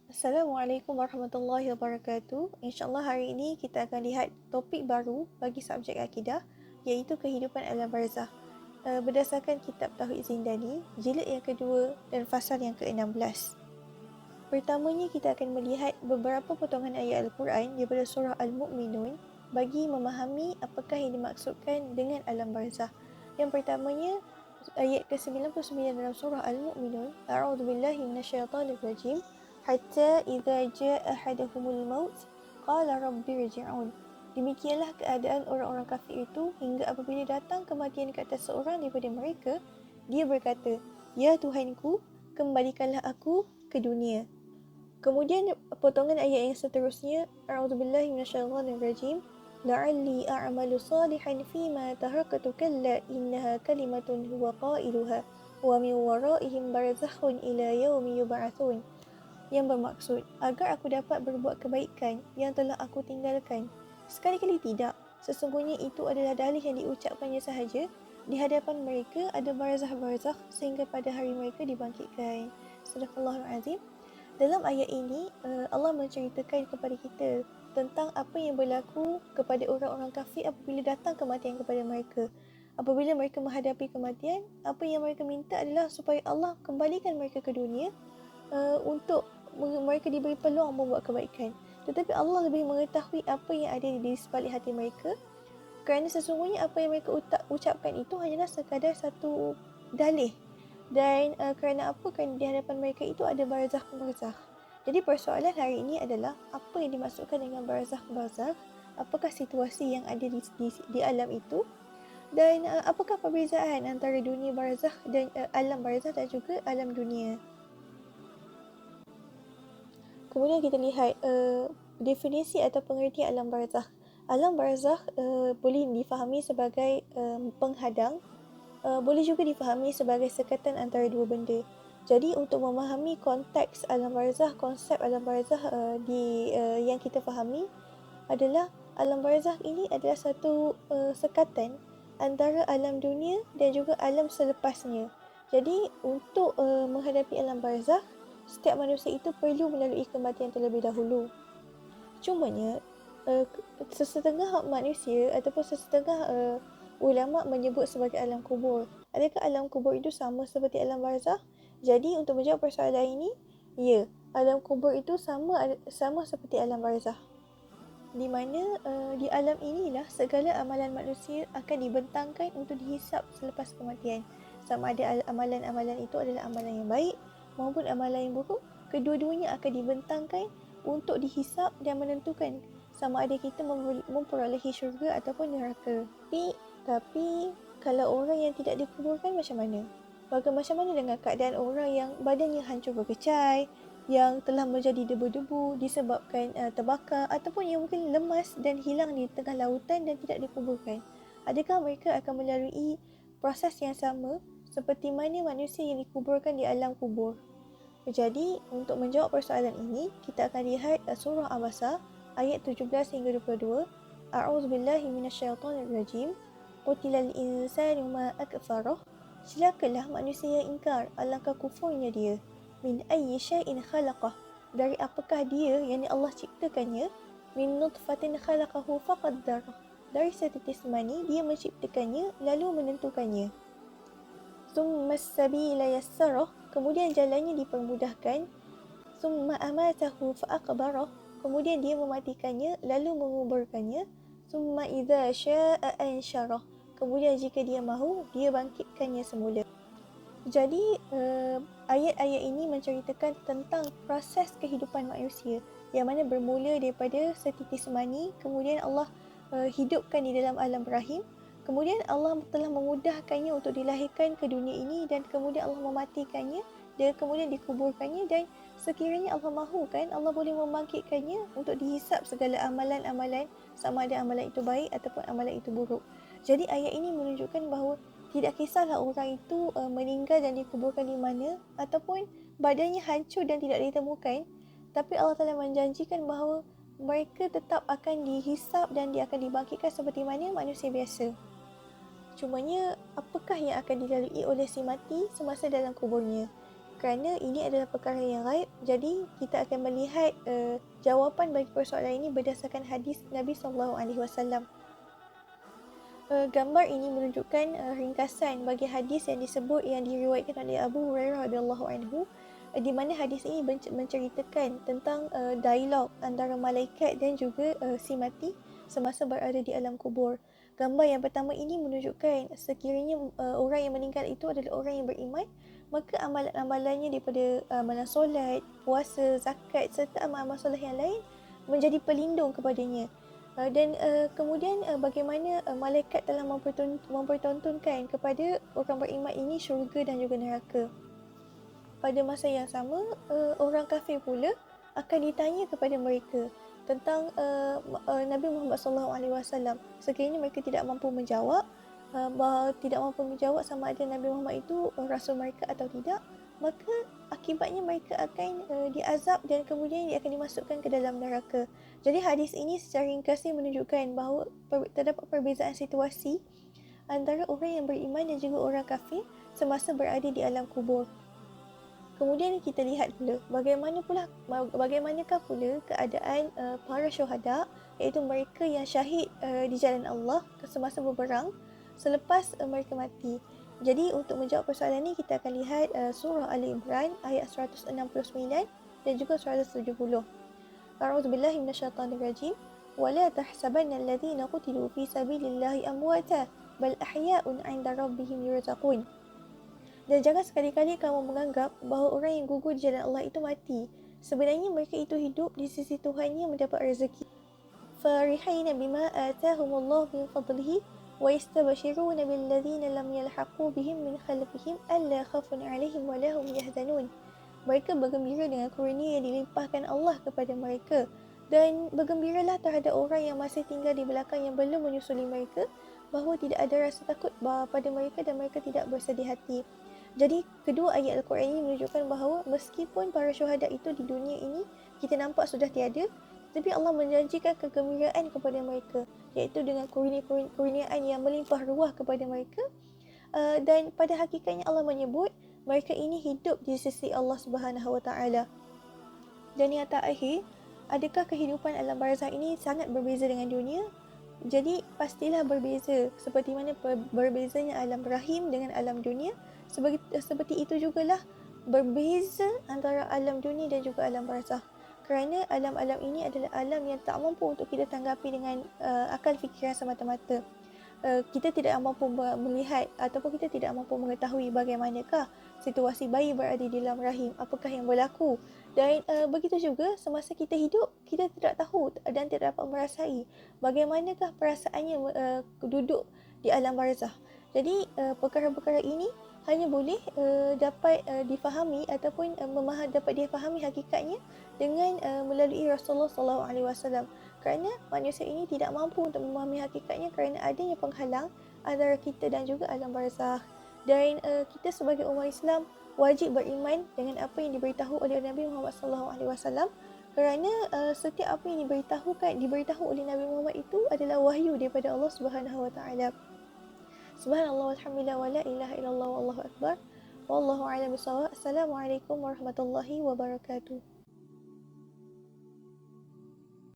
Assalamualaikum warahmatullahi wabarakatuh. InsyaAllah hari ini kita akan lihat topik baru bagi subjek akidah, iaitu kehidupan alam barzakh. Berdasarkan kitab Tauhid Zindani, jilid yang kedua dan fasal yang ke-16. Pertamanya kita akan melihat beberapa potongan ayat Al-Quran daripada surah Al-Mu'minun bagi memahami apakah yang dimaksudkan dengan alam barzakh. Yang pertamanya, ayat ke-99 dalam surah Al-Mu'minun, A'udzubillahi minasyaitanirrajim, hatta idza jaa ahaduhumul maut qala rabbi irji'un. Demikianlah keadaan orang-orang kafir itu hingga apabila datang kematian ke atas seorang daripada mereka, dia berkata, "Ya Tuhanku, kembalikanlah aku ke dunia." Kemudian potongan ayat yang seterusnya, A'udzubillahi minasyaitanirrajim, la'alli a'malu salihan fima taraktu kalla innaha kalimatun huwa qailuha wa min waraihim barzakhun ila yaumi yub'atsun. Yang bermaksud, agar aku dapat berbuat kebaikan yang telah aku tinggalkan. Sekali-kali tidak, sesungguhnya itu adalah dalih yang diucapkannya sahaja. Di hadapan mereka ada barzakh-barzakh sehingga pada hari mereka dibangkitkan. Sadaqallahul Azim. Dalam ayat ini, Allah menceritakan kepada kita tentang apa yang berlaku kepada orang-orang kafir apabila datang kematian kepada mereka. Apabila mereka menghadapi kematian, apa yang mereka minta adalah supaya Allah kembalikan mereka ke dunia untuk mereka diberi peluang membuat kebaikan. Tetapi Allah lebih mengetahui apa yang ada di sebalik hati mereka, kerana sesungguhnya apa yang mereka ucapkan itu hanyalah sekadar satu dalih. Dan kerana apa? Kerana di hadapan mereka itu ada barzakh-barzakh. Jadi persoalan hari ini adalah apa yang dimaksudkan dengan barzakh-barzakh? Apakah situasi yang ada di alam itu? Dan apakah perbezaan antara dunia barzakh dan alam barzakh dan juga alam dunia? Kemudian kita lihat definisi atau pengertian alam barzakh. Alam barzakh boleh difahami sebagai penghadang, boleh juga difahami sebagai sekatan antara dua benda. Jadi untuk memahami konteks alam barzakh, konsep alam barzakh yang kita fahami adalah alam barzakh ini adalah satu sekatan antara alam dunia dan juga alam selepasnya. Jadi untuk menghadapi alam barzakh, setiap manusia itu perlu melalui kematian terlebih dahulu. Cumanya sesetengah manusia ataupun sesetengah ulama menyebut sebagai alam kubur. Adakah alam kubur itu sama seperti alam barzakh? Jadi untuk menjawab persoalan ini, ya, alam kubur itu sama seperti alam barzakh. Di mana di alam inilah segala amalan manusia akan dibentangkan untuk dihisap selepas kematian. Sama ada amalan-amalan itu adalah amalan yang baik maupun amalan yang buruk, kedua-duanya akan dibentangkan untuk dihisap dan menentukan sama ada kita memperolehi syurga ataupun neraka. Tapi kalau orang yang tidak dikuburkan macam mana? Macam mana dengan keadaan orang yang badannya hancur berkecai, yang telah menjadi debu-debu disebabkan terbakar, ataupun yang mungkin lemas dan hilang di tengah lautan dan tidak dikuburkan? Adakah mereka akan melalui proses yang sama seperti mana manusia yang dikuburkan di alam kubur? Jadi, untuk menjawab persoalan ini, kita akan lihat surah Abasa ayat 17 hingga 22. A'udzubillahi minasyaitonirrajim. Qutilal insanu ma akfarah. Celakalah manusia yang ingkar, alangkah kufurnya dia. Min ayyi syai'in khalaqah. Dari apakah dia yang Allah ciptakannya? Min nutfatin khalaqahu faqaddarah. Dari setitis mani dia menciptakannya lalu menentukannya. Summa sabila yassarah, kemudian jalannya dipermudahkan. Summa amatahu fa'aqbarah, kemudian dia mematikannya lalu menguburkannya. Summa idza syaa'a ansyarah, kemudian jika dia mahu dia bangkitkannya semula. Jadi ayat-ayat ini menceritakan tentang proses kehidupan manusia yang mana bermula daripada setitis mani, kemudian Allah hidupkan di dalam alam rahim. Kemudian Allah telah memudahkannya untuk dilahirkan ke dunia ini dan kemudian Allah mematikannya dan kemudian dikuburkannya, dan sekiranya Allah mahukan, Allah boleh membangkitkannya untuk dihisap segala amalan-amalan sama ada amalan itu baik ataupun amalan itu buruk. Jadi ayat ini menunjukkan bahawa tidak kisahlah orang itu meninggal dan dikuburkan di mana ataupun badannya hancur dan tidak ditemukan, tapi Allah telah menjanjikan bahawa mereka tetap akan dihisap dan dia akan dibangkitkan seperti mana manusia biasa. Cumanya, apakah yang akan dilalui oleh si mati semasa dalam kuburnya? kerana ini adalah perkara yang gaib. Jadi kita akan melihat jawapan bagi persoalan ini berdasarkan hadis Nabi SAW. Gambar ini menunjukkan ringkasan bagi hadis yang diriwayatkan oleh Abu Hurairah radhiyallahu anhu, di mana hadis ini menceritakan tentang dialog antara malaikat dan juga si mati semasa berada di alam kubur. Gambar yang pertama ini menunjukkan sekiranya orang yang meninggal itu adalah orang yang beriman, maka amalan-amalannya daripada amalan solat, puasa, zakat serta amal-amal soleh yang lain menjadi pelindung kepadanya. Dan kemudian bagaimana malaikat telah mempertontonkan kepada orang beriman ini syurga dan juga neraka. Pada masa yang sama, orang kafir pula akan ditanya kepada mereka tentang Nabi Muhammad SAW. Sekiranya mereka tidak mampu menjawab, sama ada Nabi Muhammad itu rasul mereka atau tidak, maka akibatnya mereka akan diazab dan kemudian dia akan dimasukkan ke dalam neraka. Jadi hadis ini secara ringkasnya menunjukkan bahawa terdapat perbezaan situasi antara orang yang beriman dan juga orang kafir semasa berada di alam kubur. Kemudian kita lihat pula bagaimanakah pula keadaan para syuhada, iaitu mereka yang syahid di jalan Allah semasa berperang selepas mereka mati. Jadi untuk menjawab persoalan ini kita akan lihat surah Ali Imran ayat 169 dan juga 170. A'udzubillahi minasyaitonirrajim. Wala tahsabanna alladhina qutilu fi sabilillahi amwata bal ahya'un 'inda rabbihim yurzaqun. Dan jangan sekali-kali kamu menganggap bahawa orang yang gugur di jalan Allah itu mati. Sebenarnya mereka itu hidup di sisi Tuhannya mendapat rezeki. Farihina bima atahumullahu min fadlihi wa yastabshiruna billadhina lam yalhaqu bihim min khalfihim alla khafun 'alaihim wa lahum yahzanun. Mereka bergembira dengan kurnia yang dilimpahkan Allah kepada mereka, dan bergembiralah terhadap orang yang masih tinggal di belakang yang belum menyusuli mereka, bahawa tidak ada rasa takut pada mereka dan mereka tidak bersedih hati. Jadi kedua ayat Al-Quran ini menunjukkan bahawa meskipun para syuhada itu di dunia ini kita nampak sudah tiada, tapi Allah menjanjikan kegembiraan kepada mereka, iaitu dengan kurniaan yang melimpah ruah kepada mereka. Dan pada hakikatnya Allah menyebut mereka ini hidup di sisi Allah Subhanahu Wa Taala. Dan yang terakhir, adakah kehidupan alam barzakh ini sangat berbeza dengan dunia? Jadi pastilah berbeza, seperti mana berbezanya alam rahim dengan alam dunia. Seperti itu jugalah berbeza antara alam dunia dan juga alam barzakh. Kerana alam-alam ini adalah alam yang tak mampu untuk kita tanggapi dengan akal fikiran semata-mata. Kita tidak mampu melihat ataupun kita tidak mampu mengetahui bagaimanakah situasi bayi berada di dalam rahim, apakah yang berlaku. Dan begitu juga semasa kita hidup, kita tidak tahu dan tidak dapat merasai bagaimanakah perasaannya duduk di alam barzakh. Jadi perkara-perkara ini hanya boleh dapat difahami ataupun dapat difahami hakikatnya dengan melalui Rasulullah SAW. Kerana manusia ini tidak mampu untuk memahami hakikatnya kerana adanya penghalang antara kita dan juga alam barzakh. Dan kita sebagai umat Islam wajib beriman dengan apa yang diberitahu oleh Nabi Muhammad SAW, kerana setiap apa yang diberitahu oleh Nabi Muhammad itu adalah wahyu daripada Allah Subhanahu Wa Taala. Subhanallah walhamdulillah wa la ilaha illallah wallahu akbar. Wallahu a'lam bishawab. Assalamualaikum warahmatullahi wabarakatuh.